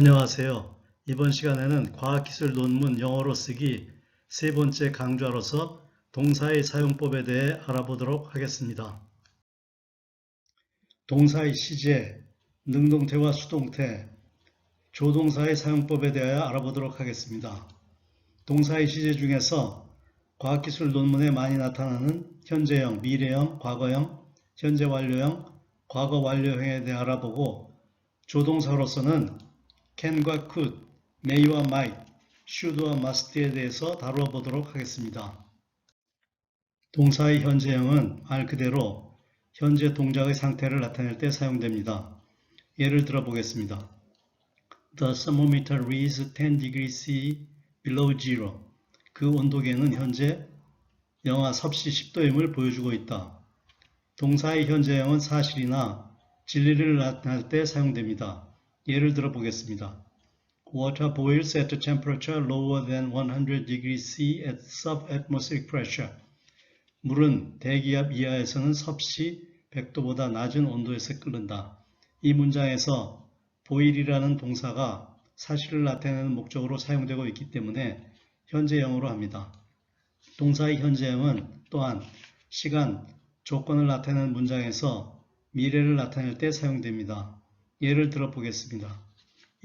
안녕하세요. 이번 시간에는 과학기술 논문 영어로 쓰기 세 번째 강좌로서 동사의 사용법에 대해 알아보도록 하겠습니다. 동사의 시제, 능동태와 수동태, 조동사의 사용법에 대하여 알아보도록 하겠습니다. 동사의 시제 중에서 과학기술 논문에 많이 나타나는 현재형, 미래형, 과거형, 현재 완료형, 과거 완료형에 대해 알아보고 조동사로서는 can과 could, may와 might, should와 must에 대해서 다루어 보도록 하겠습니다. 동사의 현재형은 말 그대로 현재 동작의 상태를 나타낼 때 사용됩니다. 예를 들어 보겠습니다. The thermometer reads 10 degrees C below zero. 그 온도계는 현재 영하 섭씨 10도임을 보여주고 있다. 동사의 현재형은 사실이나 진리를 나타낼 때 사용됩니다. 예를 들어 보겠습니다. Water boils at a temperature lower than 100 degrees C at subatmospheric pressure. 물은 대기압 이하에서는 섭씨 100도보다 낮은 온도에서 끓는다. 이 문장에서 boil이라는 동사가 사실을 나타내는 목적으로 사용되고 있기 때문에 현재형으로 합니다. 동사의 현재형은 또한 시간, 조건을 나타내는 문장에서 미래를 나타낼 때 사용됩니다. 예를 들어 보겠습니다.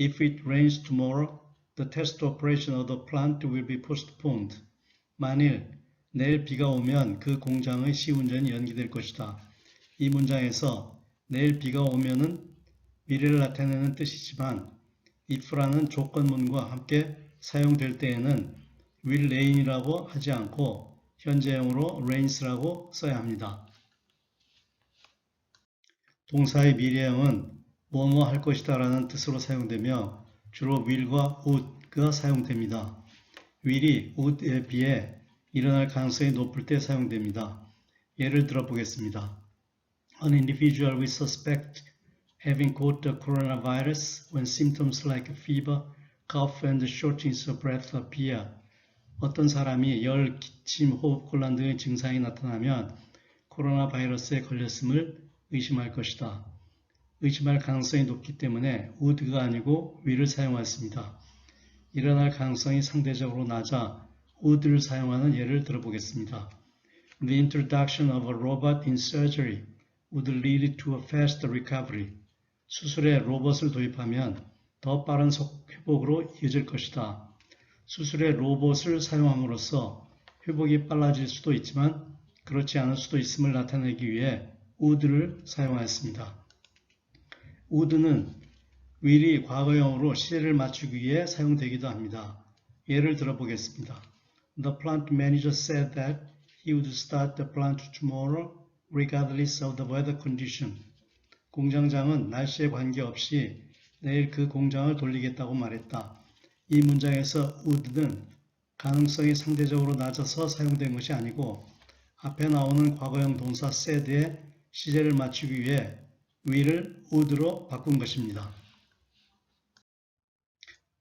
If it rains tomorrow, the test operation of the plant will be postponed. 만일 내일 비가 오면 그 공장의 시운전이 연기될 것이다. 이 문장에서 내일 비가 오면은 미래를 나타내는 뜻이지만 if라는 조건문과 함께 사용될 때에는 will rain이라고 하지 않고 현재형으로 rains라고 써야 합니다. 동사의 미래형은 뭐뭐 할 것이다 라는 뜻으로 사용되며 주로 will과 would가 사용됩니다. will이 would에 비해 일어날 가능성이 높을 때 사용됩니다. 예를 들어 보겠습니다. An individual will suspect having caught the coronavirus when symptoms like fever, cough and shortness of breath appear. 어떤 사람이 열, 기침, 호흡곤란 등의 증상이 나타나면 코로나 바이러스에 걸렸음을 의심할 것이다. 의심할 가능성이 높기 때문에 would가 아니고 will을 사용했습니다. 일어날 가능성이 상대적으로 낮아 would를 사용하는 예를 들어보겠습니다. The introduction of a robot in surgery would lead to a fast recovery. 수술에 로봇을 도입하면 더 빠른 회복으로 이어질 것이다. 수술에 로봇을 사용함으로써 회복이 빨라질 수도 있지만 그렇지 않을 수도 있음을 나타내기 위해 would를 사용하였습니다. would는 will이 과거형으로 시제를 맞추기 위해 사용되기도 합니다. 예를 들어 보겠습니다. The plant manager said that he would start the plant tomorrow regardless of the weather condition. 공장장은 날씨에 관계없이 내일 그 공장을 돌리겠다고 말했다. 이 문장에서 would는 가능성이 상대적으로 낮아서 사용된 것이 아니고 앞에 나오는 과거형 동사 said에 시제를 맞추기 위해 will을 would로 바꾼 것입니다.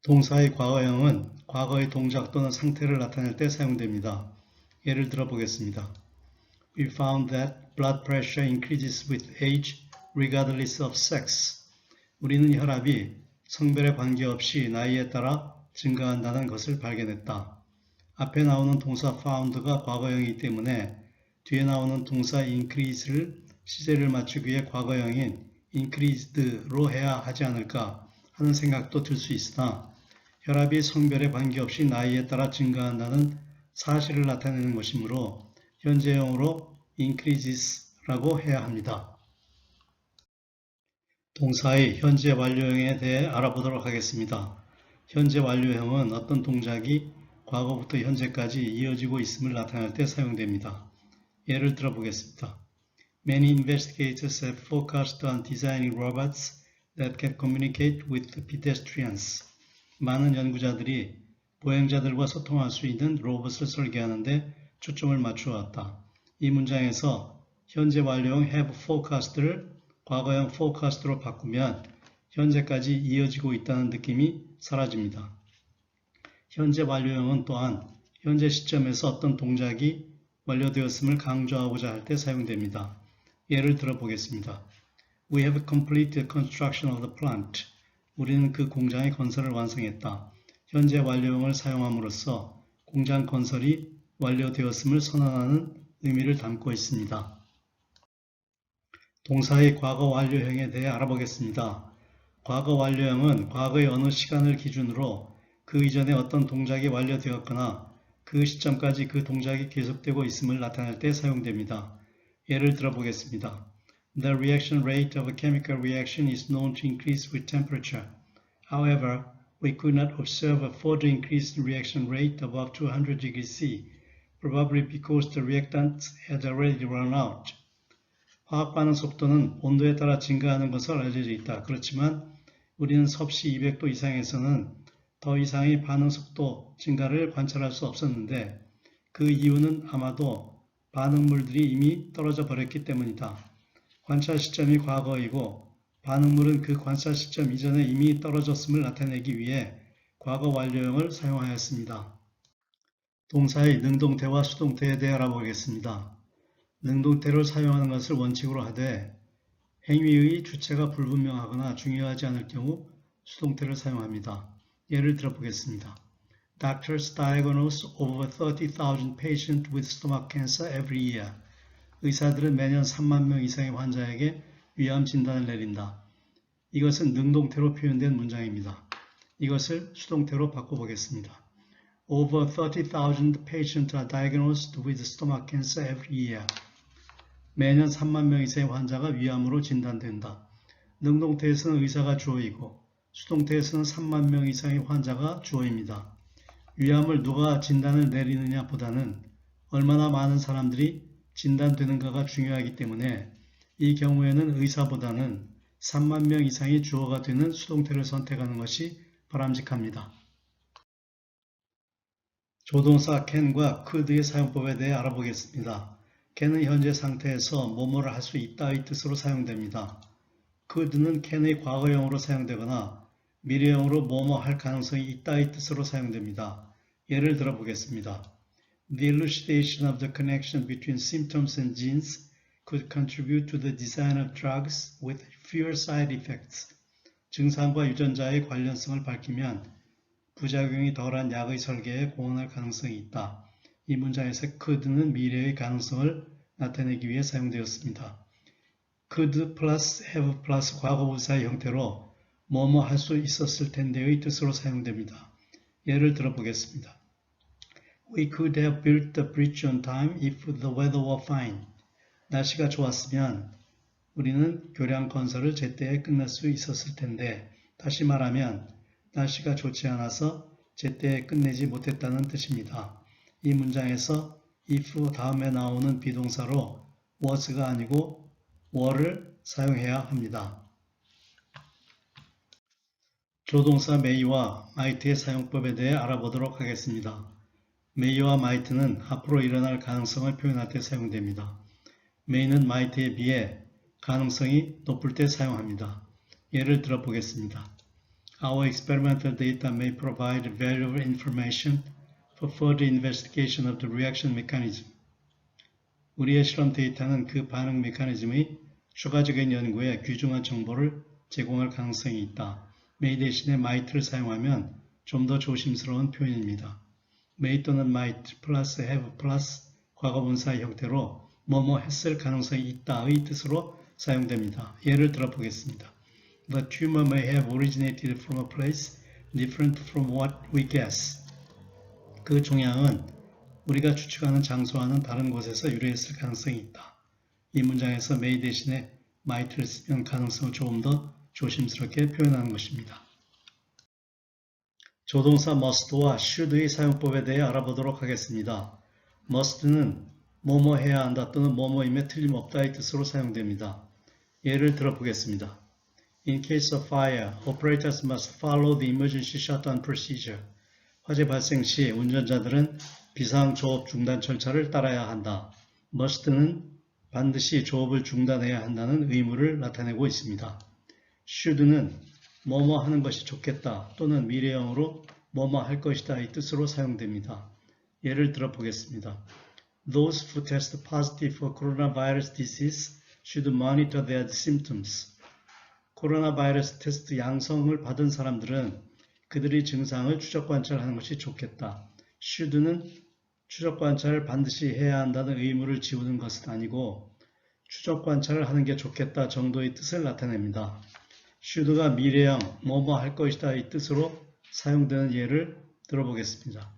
동사의 과거형은 과거의 동작 또는 상태를 나타낼 때 사용됩니다. 예를 들어 보겠습니다. We found that blood pressure increases with age regardless of sex. 우리는 혈압이 성별에 관계없이 나이에 따라 증가한다는 것을 발견했다. 앞에 나오는 동사 found가 과거형이기 때문에 뒤에 나오는 동사 increase를 시제를 맞추기 위해 과거형인 increased로 해야 하지 않을까 하는 생각도 들 수 있으나 혈압이 성별에 관계없이 나이에 따라 증가한다는 사실을 나타내는 것이므로 현재형으로 increases라고 해야 합니다. 동사의 현재 완료형에 대해 알아보도록 하겠습니다. 현재 완료형은 어떤 동작이 과거부터 현재까지 이어지고 있음을 나타낼 때 사용됩니다. 예를 들어 보겠습니다. Many investigators have focused on designing robots that can communicate with pedestrians. 많은 연구자들이 보행자들과 소통할 수 있는 로봇을 설계하는데 초점을 맞추었다. 이 문장에서 현재 완료형 have focused를 과거형 focused로 바꾸면 현재까지 이어지고 있다는 느낌이 사라집니다. 현재 완료형은 또한 현재 시점에서 어떤 동작이 완료되었음을 강조하고자 할 때 사용됩니다. 예를 들어 보겠습니다. We have completed the construction of the plant. 우리는 그 공장의 건설을 완성했다. 현재 완료형을 사용함으로써 공장 건설이 완료되었음을 선언하는 의미를 담고 있습니다. 동사의 과거 완료형에 대해 알아보겠습니다. 과거 완료형은 과거의 어느 시간을 기준으로 그 이전에 어떤 동작이 완료되었거나 그 시점까지 그 동작이 계속되고 있음을 나타낼 때 사용됩니다. 예를 들어 보겠습니다. The reaction rate of a chemical reaction is known to increase with temperature. However, we could not observe a further increase in reaction rate above 200 degrees C, probably because the reactants had already run out. 화학 반응 속도는 온도에 따라 증가하는 것으로 알려져 있다. 그렇지만 우리는 섭씨 200도 이상에서는 더 이상의 반응 속도 증가를 관찰할 수 없었는데 그 이유는 아마도 반응물들이 이미 떨어져 버렸기 때문이다. 관찰 시점이 과거이고 반응물은 그 관찰 시점 이전에 이미 떨어졌음을 나타내기 위해 과거 완료형을 사용하였습니다. 동사의 능동태와 수동태에 대해 알아보겠습니다. 능동태를 사용하는 것을 원칙으로 하되 행위의 주체가 불분명하거나 중요하지 않을 경우 수동태를 사용합니다. 예를 들어 보겠습니다. Doctors diagnose over 30,000 patients with stomach cancer every year. 의사들은 매년 3만 명 이상의 환자에게 위암 진단을 내린다. 이것은 능동태로 표현된 문장입니다. 이것을 수동태로 바꿔보겠습니다. Over 30,000 patients are diagnosed with stomach cancer every year. 매년 3만 명 이상의 환자가 위암으로 진단된다. 능동태에서는 의사가 주어이고 수동태에서는 3만 명 이상의 환자가 주어입니다. 위암을 누가 진단을 내리느냐 보다는 얼마나 많은 사람들이 진단되는가가 중요하기 때문에 이 경우에는 의사보다는 3만 명 이상이 주어가 되는 수동태를 선택하는 것이 바람직합니다. 조동사 can과 could의 사용법에 대해 알아보겠습니다. can은 현재 상태에서 뭐뭐를 할 수 있다의 뜻으로 사용됩니다. could는 can의 과거형으로 사용되거나 미래형으로 뭐뭐 할 가능성이 있다의 뜻으로 사용됩니다. 예를 들어 보겠습니다. The elucidation of the connection between symptoms and genes could contribute to the design of drugs with fewer side effects. 증상과 유전자의 관련성을 밝히면 부작용이 덜한 약의 설계에 공헌할 가능성이 있다. 이 문장에서 could는 미래의 가능성을 나타내기 위해 사용되었습니다. could plus have plus 과거분사의 형태로 뭐뭐 할 수 있었을 텐데의 뜻으로 사용됩니다. 예를 들어 보겠습니다. We could have built the bridge on time if the weather were fine. 날씨가 좋았으면 우리는 교량 건설을 제때에 끝낼 수 있었을 텐데, 다시 말하면 날씨가 좋지 않아서 제때에 끝내지 못했다는 뜻입니다. 이 문장에서 if 다음에 나오는 비동사로 was가 아니고 were를 사용해야 합니다. 조동사 may와 might의 사용법에 대해 알아보도록 하겠습니다. may와 might는 앞으로 일어날 가능성을 표현할 때 사용됩니다. may는 might에 비해 가능성이 높을 때 사용합니다. 예를 들어 보겠습니다. Our experimental data may provide valuable information for further investigation of the reaction mechanism. 우리의 실험 데이터는 그 반응 메커니즘의 추가적인 연구에 귀중한 정보를 제공할 가능성이 있다. may 대신에 might를 사용하면 좀 더 조심스러운 표현입니다. may 또는 might 플러스 have 플러스 과거분사의 형태로 뭐뭐 했을 가능성이 있다의 뜻으로 사용됩니다. 예를 들어 보겠습니다. The tumor may have originated from a place different from what we guess. 그 종양은 우리가 추측하는 장소와는 다른 곳에서 유래했을 가능성이 있다. 이 문장에서 may 대신에 might를 쓰면 가능성을 조금 더 조심스럽게 표현하는 것입니다. 조동사 must와 should의 사용법에 대해 알아보도록 하겠습니다. must는 뭐뭐 해야 한다 또는 뭐뭐임에 틀림없다의 뜻으로 사용됩니다. 예를 들어 보겠습니다. In case of fire, operators must follow the emergency shutdown procedure. 화재 발생 시 운전자들은 비상 조업 중단 절차를 따라야 한다. must는 반드시 조업을 중단해야 한다는 의무를 나타내고 있습니다. should는 뭐뭐 하는 것이 좋겠다 또는 미래형으로 뭐뭐 할 것이다 이 뜻으로 사용됩니다. 예를 들어 보겠습니다. Those who test positive for coronavirus disease should monitor their symptoms. 코로나 바이러스 테스트 양성을 받은 사람들은 그들의 증상을 추적 관찰하는 것이 좋겠다. should는 추적 관찰을 반드시 해야 한다는 의무를 지우는 것은 아니고 추적 관찰을 하는 게 좋겠다 정도의 뜻을 나타냅니다. should가 미래형 뭐뭐 할 것이다 이 뜻으로 사용되는 예를 들어보겠습니다.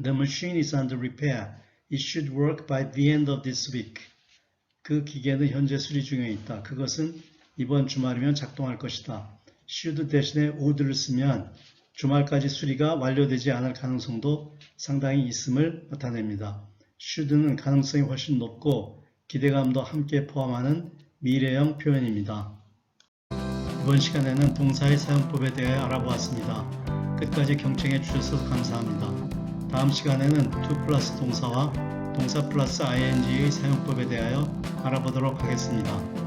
The machine is under repair. It should work by the end of this week. 그 기계는 현재 수리 중에 있다. 그것은 이번 주말이면 작동할 것이다. should 대신에 would를 쓰면 주말까지 수리가 완료되지 않을 가능성도 상당히 있음을 나타냅니다. should는 가능성이 훨씬 높고 기대감도 함께 포함하는 미래형 표현입니다. 이번 시간에는 동사의 사용법에 대해 알아보았습니다. 끝까지 경청해 주셔서 감사합니다. 다음 시간에는 to 플러스 동사와 동사 플러스 ing의 사용법에 대하여 알아보도록 하겠습니다.